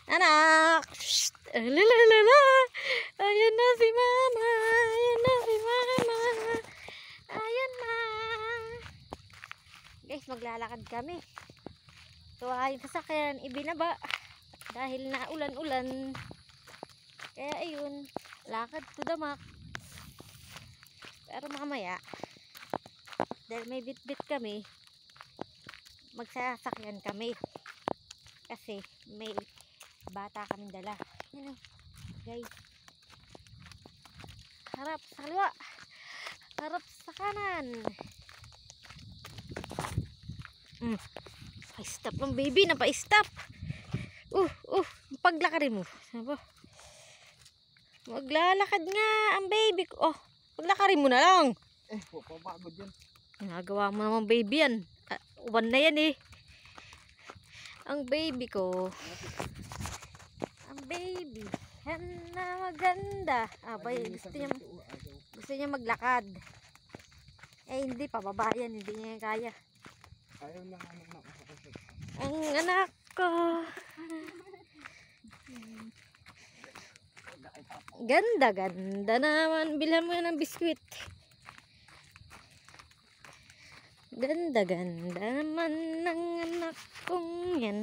Anak! Shh! Lalalala! Ayan na si mama! Ayan na si mama! Ayan na! Guys, maglalakad kami. Tuwa yung sasakyan, ibinaba. Dahil na ulan-ulan. Kaya ayun, lakad to the max. Pero mamaya, dahil may bit-bit kami, magsasakyan kami. Kasi may bata kaming dala. Yan o, guys. Harap sa kaliwa. Harap sa kanan. Pa-stop ng baby. Napa-stop. Paglakarin mo. Sabo. Maglalakad nga ang baby ko. Oh, paglakarin mo na lang. Papagod yan. Nagawa mo naman baby yan. Uwan na yan eh. Ang baby ko. Ang baby. Yan na maganda. Gusto niya maglakad. Eh hindi, pababa yan. Hindi niya kaya. Ayaw lang anak. Ang anak ko. Ganda, ganda naman. Bilhan mo yan ng biskwit. Ganda, ganda naman ng anak kong yan.